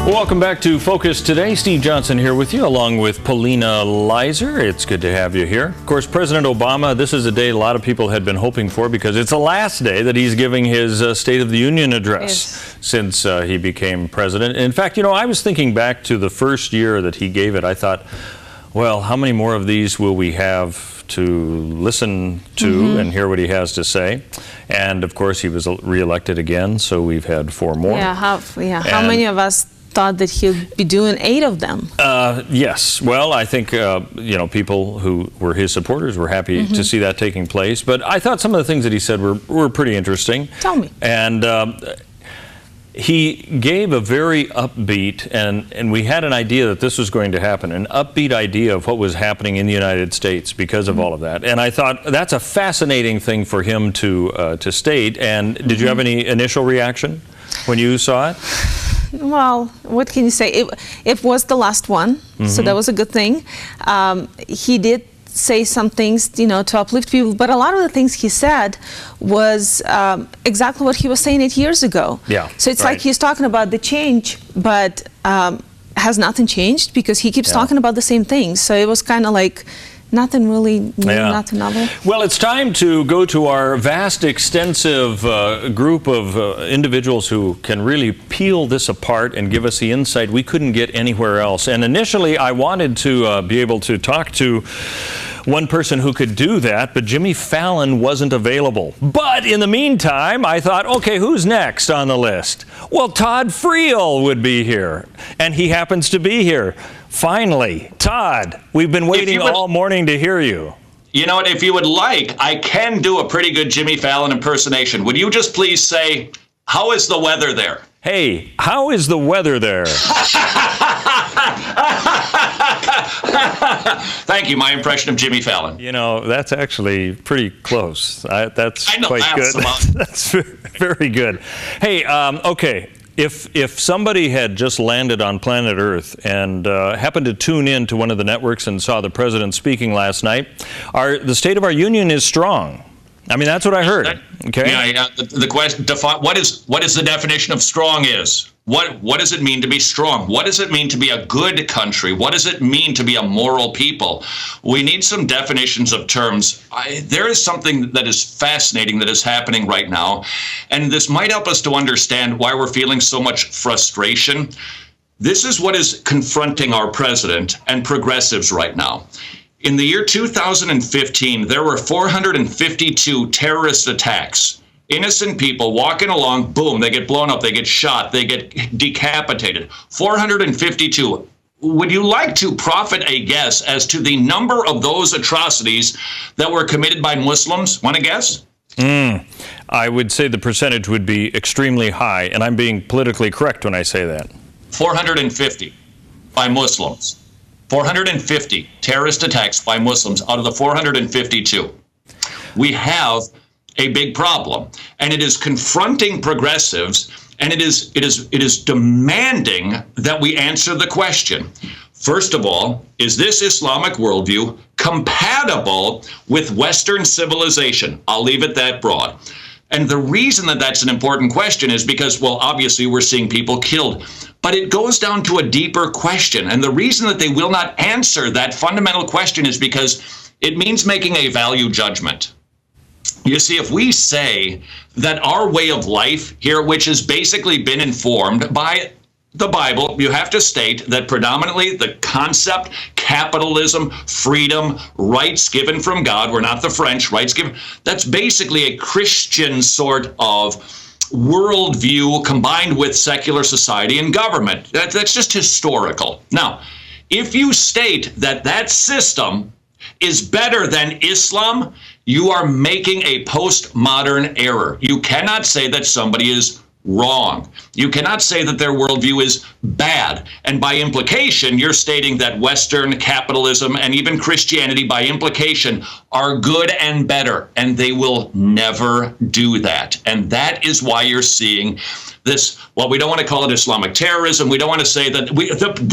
Welcome back to Focus Today. Steve Johnson here with you, along with Paulina Leiser. It's good to have you here. Of course, President Obama, this is a day a lot of people had been hoping for because it's the last day that he's giving his State of the Union address since he became president. In fact, you know, I was thinking back to the first year that he gave it. I thought, well, how many more of these will we have to listen to and hear what he has to say? And, of course, he was reelected again, so we've had 4 more. How many of us thought that he'd be doing 8 of them? Yes. Well, I think, you know, people who were his supporters were happy to see that taking place. But I thought some of the things that he said were pretty interesting. Tell me. And he gave a very upbeat, and we had an idea that this was going to happen, an upbeat idea of what was happening in the United States because of all of that. And I thought that's a fascinating thing for him to state. And did you have any initial reaction when you saw it? Well, what can you say? It was the last one, so that was a good thing. He did say some things, you know, to uplift people, but a lot of the things he said was exactly what he was saying 8 years ago. Yeah. So it's like he's talking about the change, but has nothing changed because he keeps talking about the same things. So it was kind of like nothing really new, nothing novel. Well, it's time to go to our vast, extensive group of individuals who can really peel this apart and give us the insight we couldn't get anywhere else. And initially, I wanted to be able to talk to one person who could do that, but Jimmy Fallon wasn't available. But in the meantime, I thought, okay, who's next on the list? Well, Todd Friel would be here, and he happens to be here. Finally, Todd, we've been waiting all morning to hear you. You know what, if you would like, I can do a pretty good Jimmy Fallon impersonation. Would you just please say, how is the weather there? Hey, how is the weather there? Thank you, my impression of Jimmy Fallon. You know, that's actually pretty close. That's quite good. That's very good. Hey, okay. If somebody had just landed on planet Earth and happened to tune in to one of the networks and saw the president speaking last night, the state of our union is strong. I mean, that's what I heard. Okay. Yeah. The question: what is the definition of strong? What does it mean to be strong? What does it mean to be a good country? What does it mean to be a moral people? We need some definitions of terms. There is something that is fascinating that is happening right now, and this might help us to understand why we're feeling so much frustration. This is what is confronting our president and progressives right now. In the year 2015, there were 452 terrorist attacks. Innocent people walking along, boom, they get blown up, they get shot, they get decapitated. 452. Would you like to profit a guess as to the number of those atrocities that were committed by Muslims? Want to guess? I would say the percentage would be extremely high, and I'm being politically correct when I say that. 450 by Muslims. 450 terrorist attacks by Muslims out of the 452. We have a big problem, and it is confronting progressives, and it is demanding that we answer the question. First of all, is this Islamic worldview compatible with Western civilization? I'll leave it that broad. And the reason that that's an important question is because, well, obviously we're seeing people killed. But it goes down to a deeper question. And the reason that they will not answer that fundamental question is because it means making a value judgment. You see, if we say that our way of life here, which has basically been informed by the Bible, you have to state that predominantly the concept, capitalism, freedom, rights given from God, we're not the French, rights given, that's basically a Christian sort of worldview combined with secular society and government. That's just historical. Now, if you state that that system is better than Islam, you are making a postmodern error. You cannot say that somebody is wrong. You cannot say that their worldview is bad. And by implication, you're stating that Western capitalism and even Christianity, by implication, are good and better. And they will never do that. And that is why you're seeing this, well, we don't want to call it Islamic terrorism. We don't want to say that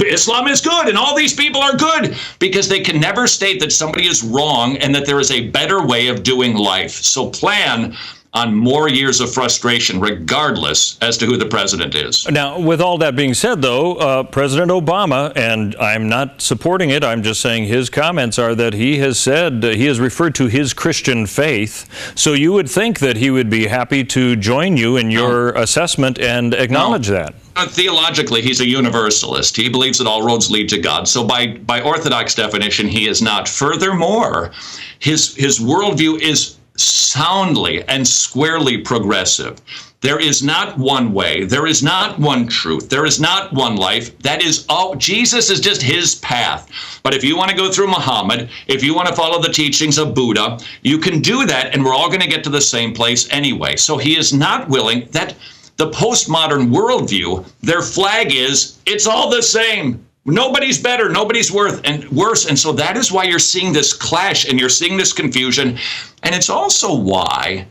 Islam is good and all these people are good, because they can never state that somebody is wrong and that there is a better way of doing life. So plan on more years of frustration, regardless as to who the president is. Now, with all that being said, though, President Obama, and I'm not supporting it, I'm just saying his comments are that he has said, he has referred to his Christian faith. So you would think that he would be happy to join you in your assessment and acknowledge that. Theologically, he's a universalist. He believes that all roads lead to God. So by Orthodox definition, he is not. Furthermore, his worldview is soundly and squarely progressive. There is not one way. There is not one truth. There is not one life. That is all. Jesus is just his path. But if you want to go through Muhammad, if you want to follow the teachings of Buddha, you can do that, and we're all going to get to the same place anyway. So he is not willing. That the postmodern worldview, their flag is, it's all the same. Nobody's better, nobody's worse. And so that is why you're seeing this clash and you're seeing this confusion. And it's also why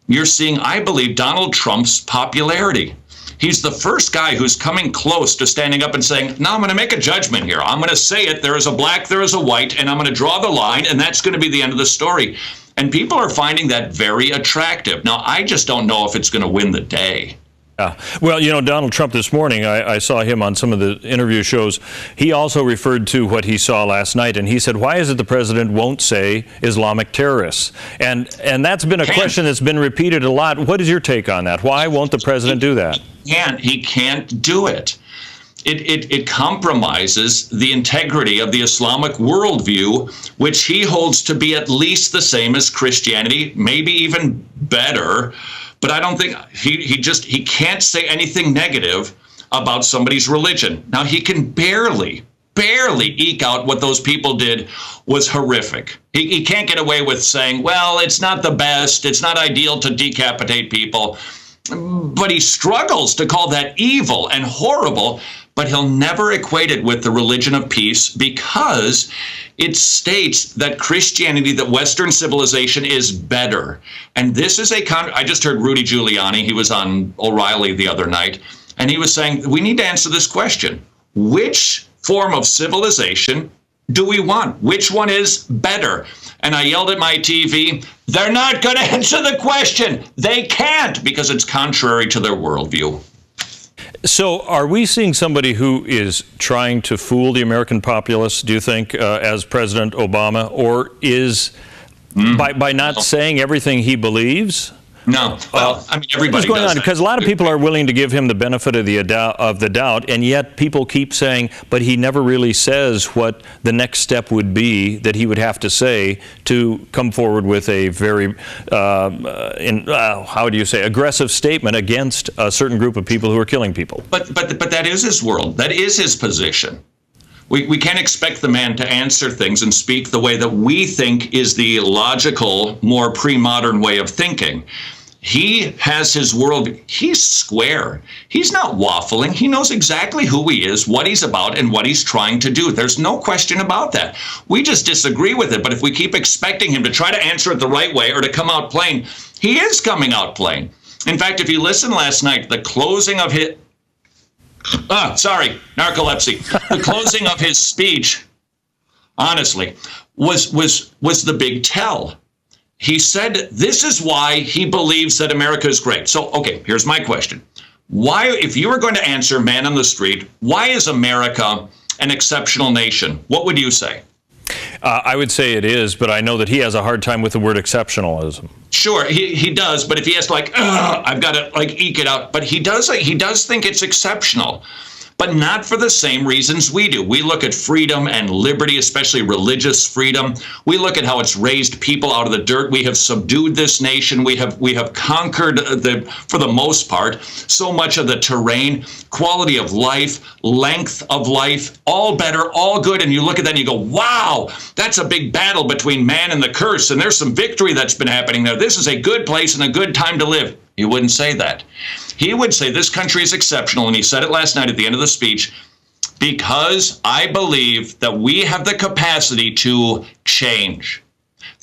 you're seeing, I believe, Donald Trump's popularity. He's the first guy who's coming close to standing up and saying, no, I'm going to make a judgment here. I'm going to say it. There is a black, there is a white, and I'm going to draw the line, and that's going to be the end of the story. And people are finding that very attractive. Now, I just don't know if it's going to win the day. Well, you know, Donald Trump this morning, I saw him on some of the interview shows. He also referred to what he saw last night, and he said, why is it the president won't say Islamic terrorists? And that's been a question that's been repeated a lot. What is your take on that? Why won't the president do that? He can't do it. It compromises the integrity of the Islamic worldview, which he holds to be at least the same as Christianity, maybe even better. But I don't think he can't say anything negative about somebody's religion. Now, he can barely eke out what those people did was horrific. He can't get away with saying, well, it's not the best, it's not ideal to decapitate people. But he struggles to call that evil and horrible, but he'll never equate it with the religion of peace because it states that Christianity, that Western civilization is better. And this is I just heard Rudy Giuliani, he was on O'Reilly the other night, and he was saying, we need to answer this question. Which form of civilization do we want? Which one is better? And I yelled at my TV, they're not going to answer the question. They can't, because it's contrary to their worldview. So are we seeing somebody who is trying to fool the American populace, do you think, as President Obama, or is by not saying everything he believes? No. Well, I mean, everybody what's going does on? that. Because a lot of people are willing to give him the benefit of the doubt, and yet people keep saying, but he never really says what the next step would be that he would have to say to come forward with a very, how do you say, aggressive statement against a certain group of people who are killing people. But that is his world. That is his position. We can't expect the man to answer things and speak the way that we think is the logical, more pre-modern way of thinking. He has his world. He's square. He's not waffling. He knows exactly who he is, what he's about, and what he's trying to do. There's no question about that. We just disagree with it. But if we keep expecting him to try to answer it the right way or to come out plain, he is coming out plain. In fact, if you listened last night, the closing of his... narcolepsy. The closing of his speech, honestly, was the big tell. He said this is why he believes that America is great. So, okay, here's my question. Why, if you were going to answer man on the street, why is America an exceptional nation? What would you say? I would say it is, but I know that he has a hard time with the word exceptionalism. Sure, he does, but if he has to I've got to eke it out. But he does think it's exceptional, but not for the same reasons we do. We look at freedom and liberty, especially religious freedom. We look at how it's raised people out of the dirt. We have subdued this nation. We have conquered for the most part, so much of the terrain, quality of life, length of life, all better, all good. And you look at that and you go, wow, that's a big battle between man and the curse. And there's some victory that's been happening there. This is a good place and a good time to live. He wouldn't say that. He would say this country is exceptional, and he said it last night at the end of the speech, because I believe that we have the capacity to change.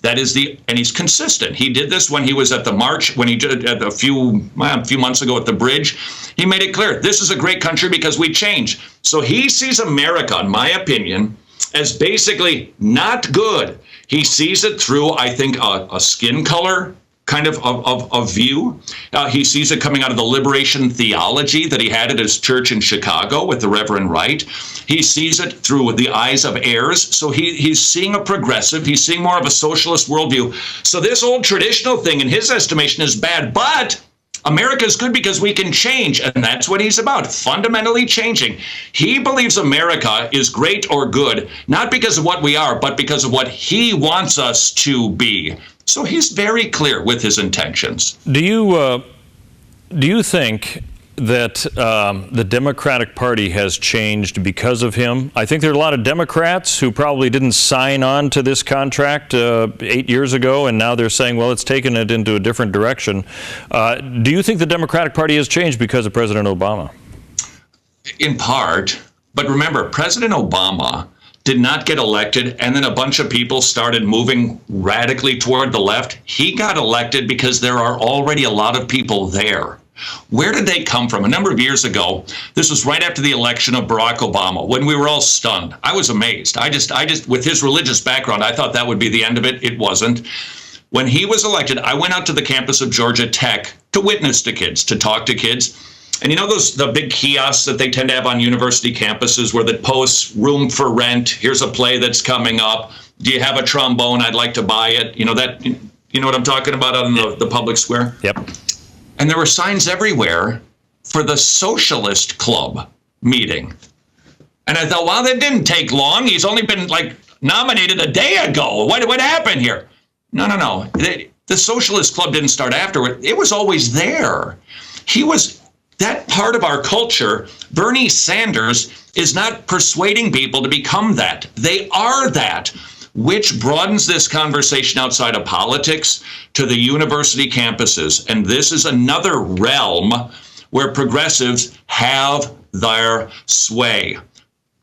That is and he's consistent. He did this when he was at the march, when he did a few months ago at the bridge. He made it clear, this is a great country because we change. So he sees America, in my opinion, as basically not good. He sees it through, I think, a skin color, kind of view. He sees it coming out of the liberation theology that he had at his church in Chicago with the Reverend Wright. He sees it through the eyes of heirs. So he's seeing a progressive. He's seeing more of a socialist worldview. So this old traditional thing, in his estimation, is bad. But America is good because we can change, and that's what he's about, fundamentally changing. He believes America is great or good, not because of what we are, but because of what he wants us to be. So he's very clear with his intentions. Do you think that the Democratic Party has changed because of him? I think there are a lot of Democrats who probably didn't sign on to this contract 8 years ago, and now they're saying, well, it's taken it into a different direction. Do you think the Democratic Party has changed because of President Obama? In part, but remember, President Obama did not get elected, and then a bunch of people started moving radically toward the left. He got elected because there are already a lot of people there. Where did they come from? A number of years ago, this was right after the election of Barack Obama, when we were all stunned. I was amazed. I just, with his religious background, I thought that would be the end of it. It wasn't. When he was elected, I went out to the campus of Georgia Tech to witness to kids, to talk to kids. And you know the big kiosks that they tend to have on university campuses where they post room for rent, here's a play that's coming up, do you have a trombone, I'd like to buy it, you know what I'm talking about on the public square? Yep. And there were signs everywhere for the Socialist Club meeting. And I thought, wow, that didn't take long. He's only been nominated a day ago. What happened here? No. The Socialist Club didn't start afterward. It was always there. That part of our culture. Bernie Sanders is not persuading people to become that. They are that, which broadens this conversation outside of politics to the university campuses. And this is another realm where progressives have their sway.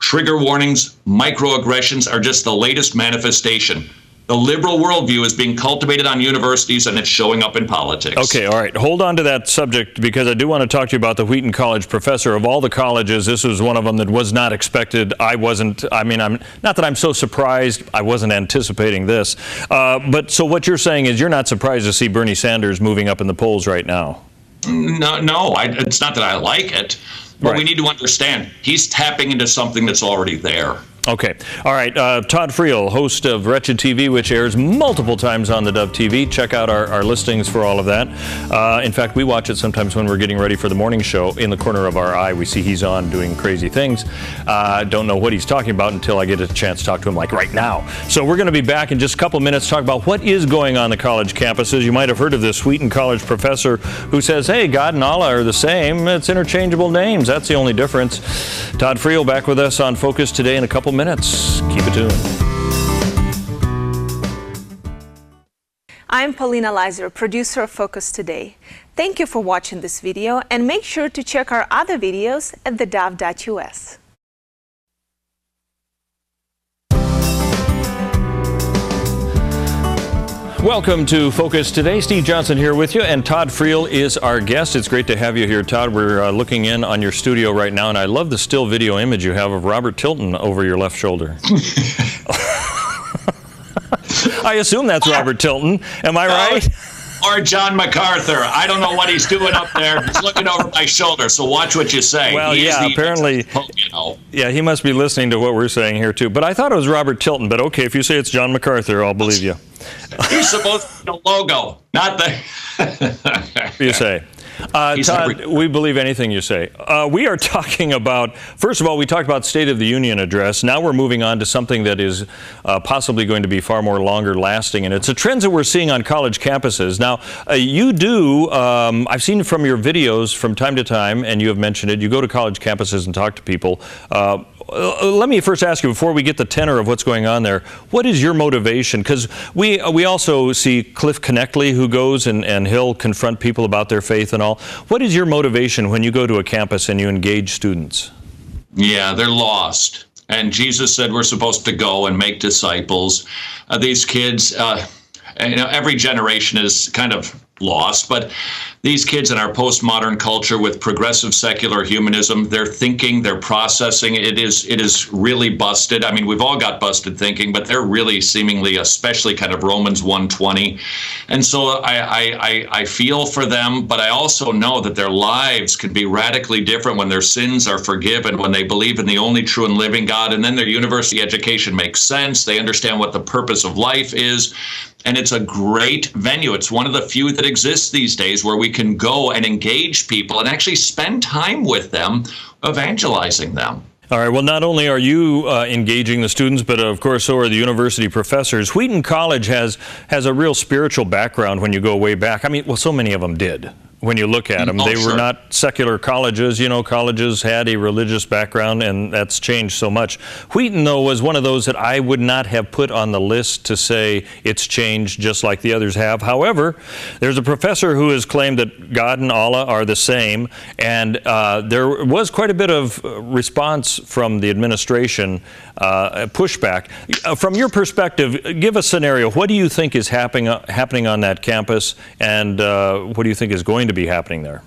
Trigger warnings, microaggressions are just the latest manifestation. The liberal worldview is being cultivated on universities, and it's showing up in politics. Okay, all right. Hold on to that subject, because I do want to talk to you about the Wheaton College professor. Of all the colleges, this was one of them that was not expected. I'm not that I'm so surprised. I wasn't anticipating this. But so what you're saying is you're not surprised to see Bernie Sanders moving up in the polls right now? No, it's not that I like it. But right. We need to understand he's tapping into something that's already there. Okay. All right. Todd Friel, host of Wretched TV, which airs multiple times on theDove TV. Check out our listings for all of that. In fact, we watch it sometimes when we're getting ready for the morning show. In the corner of our eye, we see he's on doing crazy things. Don't know what he's talking about until I get a chance to talk to him, like right now. So we're going to be back in just a couple minutes to talk about what is going on the college campuses. You might have heard of this Wheaton College professor who says, hey, God and Allah are the same. It's interchangeable names. That's the only difference. Todd Friel back with us on Focus today in a couple minutes. Keep it tuned. I'm Paulina Leiser, producer of Focus Today. Thank you for watching this video, and make sure to check our other videos at thedove.us. Welcome to Focus Today. Steve Johnson here with you, and Todd Friel is our guest. It's great to have you here, Todd. We're looking in on your studio right now, and I love the still video image you have of Robert Tilton over your left shoulder. I assume that's Robert Tilton. Am I right? Or John MacArthur. I don't know what he's doing up there. He's looking over my shoulder, so watch what you say. Well, apparently, yeah, he must be listening to what we're saying here, too. But I thought it was Robert Tilton, but okay, if you say it's John MacArthur, I'll believe you. He's supposed to be the logo, not the... You say. Todd, we believe anything you say. We are talking about, first of all, we talked about State of the Union address. Now we're moving on to something that is possibly going to be far more longer lasting, and it's a trend that we're seeing on college campuses. Now, you do, I've seen from your videos from time to time, and you have mentioned it, you go to college campuses and talk to people. Let me first ask you, before we get the tenor of what's going on there, what is your motivation? Because we also see Cliff Connectley, who goes and he'll confront people about their faith and all. What is your motivation when you go to a campus and you engage students? Yeah, they're lost. And Jesus said we're supposed to go and make disciples. These kids, every generation is kind of loss. But these kids in our postmodern culture with progressive secular humanism, they're thinking, they're processing. It is really busted. I mean, we've all got busted thinking, but they're really seemingly, especially kind of Romans 1:20. And so I feel for them, but I also know that their lives can be radically different when their sins are forgiven, when they believe in the only true and living God, and then their university education makes sense. They understand what the purpose of life is. And it's a great venue. It's one of the few that exists these days where we can go and engage people and actually spend time with them, evangelizing them. All right. Well, not only are you engaging the students, but of course, so are the university professors. Wheaton College has a real spiritual background when you go way back. I mean, well, so many of them did. When you look at them, they were not secular colleges. You know, colleges had a religious background, and that's changed so much. Wheaton, though, was one of those that I would not have put on the list to say it's changed just like the others have. However, there's a professor who has claimed that God and Allah are the same, and there was quite a bit of response from the administration, pushback. From your perspective, give a scenario. What do you think is happening on that campus, and what do you think is going to be happening there?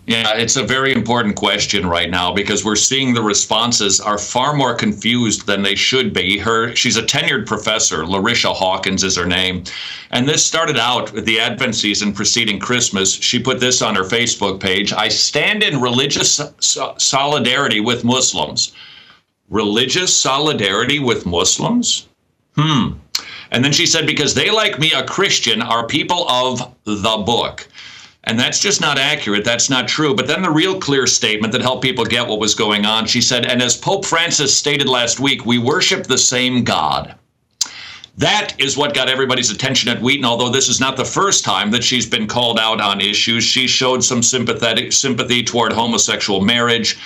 Yeah, it's a very important question right now because we're seeing the responses are far more confused than they should be. She's a tenured professor, Larisha Hawkins is her name. And this started out with the Advent season preceding Christmas. She put this on her Facebook page: "I stand in religious solidarity with Muslims." Religious solidarity with Muslims? And then she said, "Because they, like me, a Christian, are people of the book." And that's just not accurate. That's not true. But then the real clear statement that helped people get what was going on, she said, "And as Pope Francis stated last week, we worship the same God." That is what got everybody's attention at Wheaton, although this is not the first time that she's been called out on issues. She showed some sympathy toward homosexual marriage.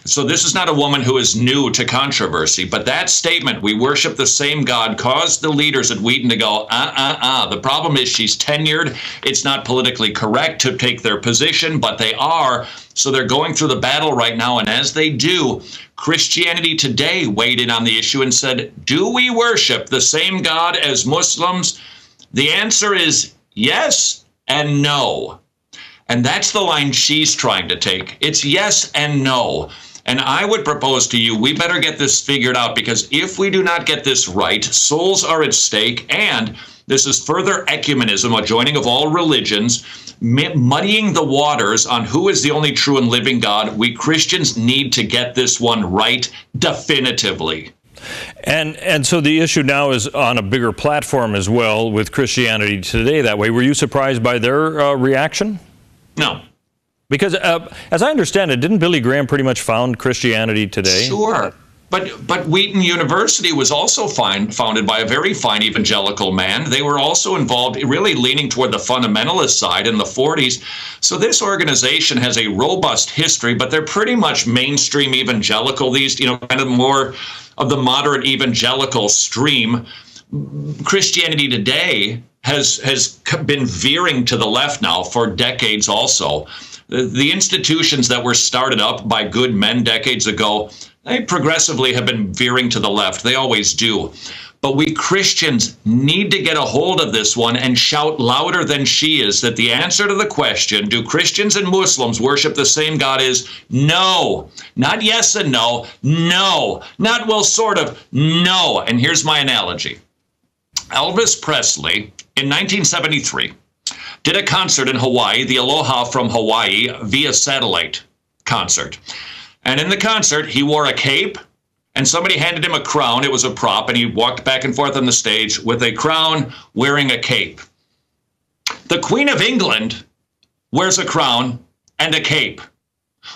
So this is not a woman who is new to controversy, but that statement, "we worship the same God," caused the leaders at Wheaton to go, The problem is she's tenured. It's not politically correct to take their position, but they are. So they're going through the battle right now. And as they do, Christianity Today weighed in on the issue and said, "Do we worship the same God as Muslims?" The answer is yes and no. And that's the line she's trying to take. It's yes and no. And I would propose to you, we better get this figured out, because if we do not get this right, souls are at stake, and this is further ecumenism, a joining of all religions, muddying the waters on who is the only true and living God. We Christians need to get this one right definitively. And so the issue now is on a bigger platform as well with Christianity Today that way. Were you surprised by their reaction? No. Because as I understand it, didn't Billy Graham pretty much found Christianity Today? Sure. But Wheaton University was also founded by a very fine evangelical man. They were also involved, really leaning toward the fundamentalist side in the 40s. So this organization has a robust history, but they're pretty much mainstream evangelical. These, kind of more of the moderate evangelical stream. Christianity Today has been veering to the left now for decades also. The institutions that were started up by good men decades ago, they progressively have been veering to the left. They always do. But we Christians need to get a hold of this one and shout louder than she is that the answer to the question, do Christians and Muslims worship the same God, is no. Not yes and no. No. Not well, sort of. No. And here's my analogy. Elvis Presley, in 1973, did a concert in Hawaii, the Aloha from Hawaii, via satellite concert. And in the concert, he wore a cape, and somebody handed him a crown. It was a prop, and he walked back and forth on the stage with a crown wearing a cape. The Queen of England wears a crown and a cape.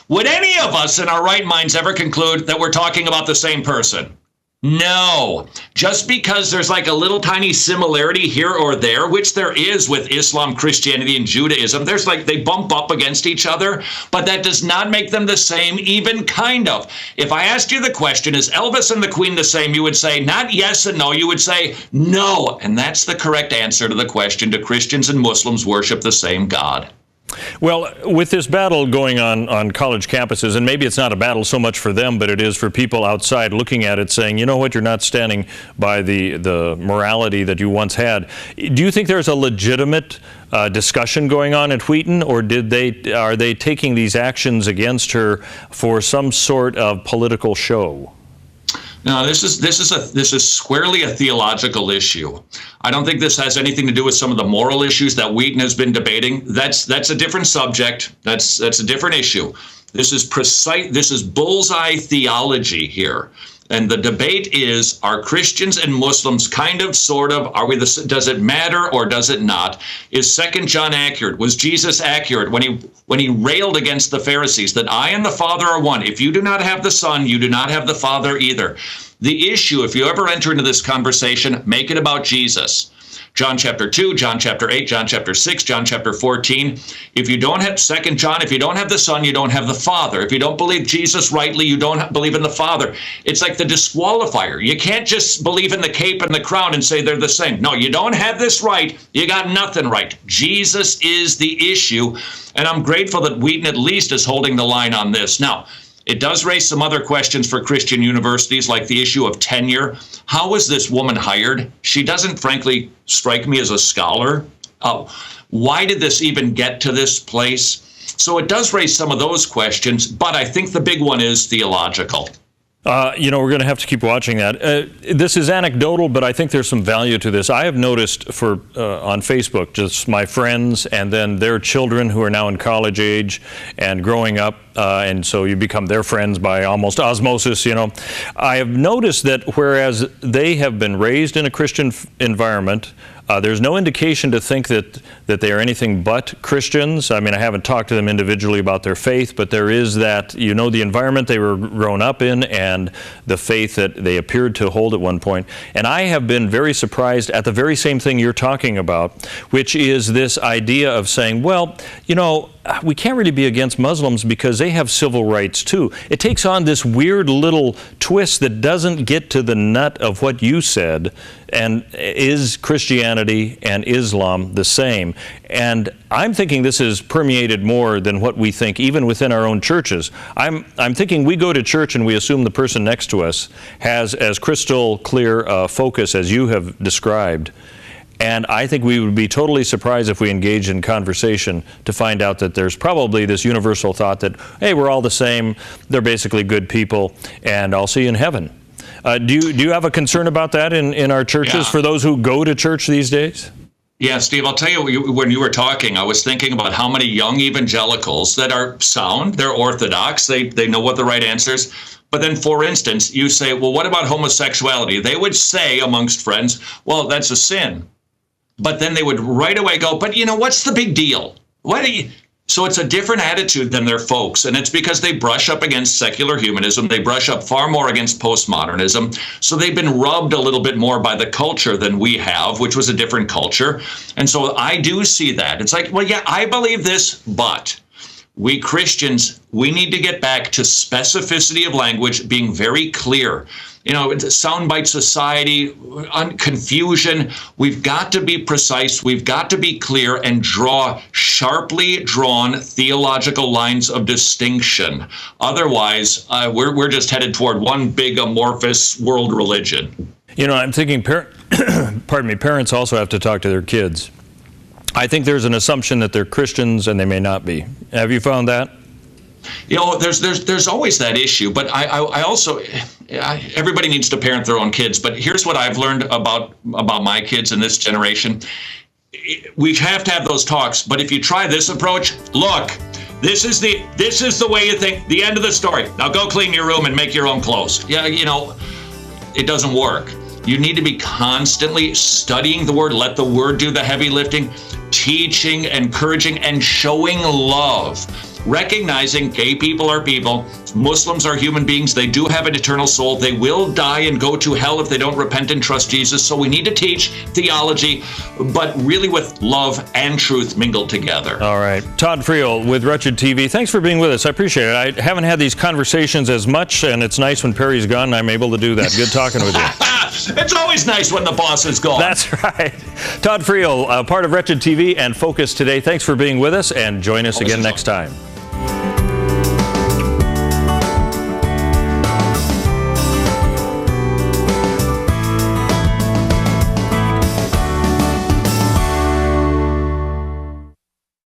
Would any of us in our right minds ever conclude that we're talking about the same person? No. Just because there's like a little tiny similarity here or there, which there is with Islam, Christianity, and Judaism, there's like they bump up against each other, but that does not make them the same, even kind of. If I asked you the question, is Elvis and the Queen the same? You would say not yes and no, you would say no. And that's the correct answer to the question, do Christians and Muslims worship the same God? Well, with this battle going on college campuses, and maybe it's not a battle so much for them, but it is for people outside looking at it saying, you know what, you're not standing by the morality that you once had. Do you think there's a legitimate discussion going on at Wheaton, or are they taking these actions against her for some sort of political show? No, this is squarely a theological issue. I don't think this has anything to do with some of the moral issues that Wheaton has been debating. That's a different subject. That's a different issue. This is bullseye theology here. And the debate is, are Christians and Muslims kind of, sort of, does it matter or does it not? Is 2 John accurate? Was Jesus accurate when he railed against the Pharisees that I and the Father are one? If you do not have the Son, you do not have the Father either. The issue, if you ever enter into this conversation, make it about Jesus. John chapter 2, John chapter 8, John chapter 6, John chapter 14. If you don't have 2 John, if you don't have the Son, you don't have the Father. If you don't believe Jesus rightly, you don't believe in the Father. It's like the disqualifier. You can't just believe in the cape and the crown and say they're the same. No, you don't have this right. You got nothing right. Jesus is the issue. And I'm grateful that Wheaton at least is holding the line on this. Now, it does raise some other questions for Christian universities, like the issue of tenure. How was this woman hired? She doesn't, frankly, strike me as a scholar. Why did this even get to this place? So it does raise some of those questions, but I think the big one is theological. We're going to have to keep watching that. This is anecdotal, but I think there's some value to this. I have noticed on Facebook, just my friends and then their children who are now in college age and growing up, and so you become their friends by almost osmosis, I have noticed that whereas they have been raised in a Christian environment, there's no indication to think that they are anything but Christians. I mean, I haven't talked to them individually about their faith, but there is that, the environment they were grown up in and the faith that they appeared to hold at one point. And I have been very surprised at the very same thing you're talking about, which is this idea of saying, well, we can't really be against Muslims because they have civil rights too. It takes on this weird little twist that doesn't get to the nut of what you said, and is Christianity and Islam the same? And I'm thinking this is permeated more than what we think, even within our own churches. I'm thinking we go to church and we assume the person next to us has as crystal clear focus as you have described. And I think we would be totally surprised if we engaged in conversation to find out that there's probably this universal thought that, hey, we're all the same, they're basically good people, and I'll see you in heaven. Do you have a concern about that in our churches for those who go to church these days? Yeah, Steve, I'll tell you, when you were talking, I was thinking about how many young evangelicals that are sound, they're orthodox, they know what the right answer is. But then, for instance, you say, well, what about homosexuality? They would say amongst friends, well, that's a sin. But then they would right away go, but what's the big deal? So it's a different attitude than their folks. And it's because they brush up against secular humanism. They brush up far more against postmodernism. So they've been rubbed a little bit more by the culture than we have, which was a different culture. And so I do see that. It's like, well, yeah, I believe this, but we Christians, we need to get back to specificity of language, being very clear. Soundbite society, confusion. We've got to be precise. We've got to be clear and draw sharply drawn theological lines of distinction. Otherwise, we're just headed toward one big amorphous world religion. I'm thinking, parents also have to talk to their kids. I think there's an assumption that they're Christians and they may not be. Have you found that? There's always that issue, but I also, everybody needs to parent their own kids. But here's what I've learned about my kids in this generation. We have to have those talks, but if you try this approach, look, this is the way you think. The end of the story. Now go clean your room and make your own clothes. It doesn't work. You need to be constantly studying the Word. Let the Word do the heavy lifting, teaching, encouraging, and showing love. Recognizing gay people are people, Muslims are human beings, they do have an eternal soul, they will die and go to hell if they don't repent and trust Jesus. So we need to teach theology, but really with love and truth mingled together. All right. Todd Friel with Wretched TV. Thanks for being with us. I appreciate it. I haven't had these conversations as much, and it's nice when Perry's gone and I'm able to do that. Good talking with you. It's always nice when the boss is gone. That's right. Todd Friel, part of Wretched TV and Focus today. Thanks for being with us, and join us again next time.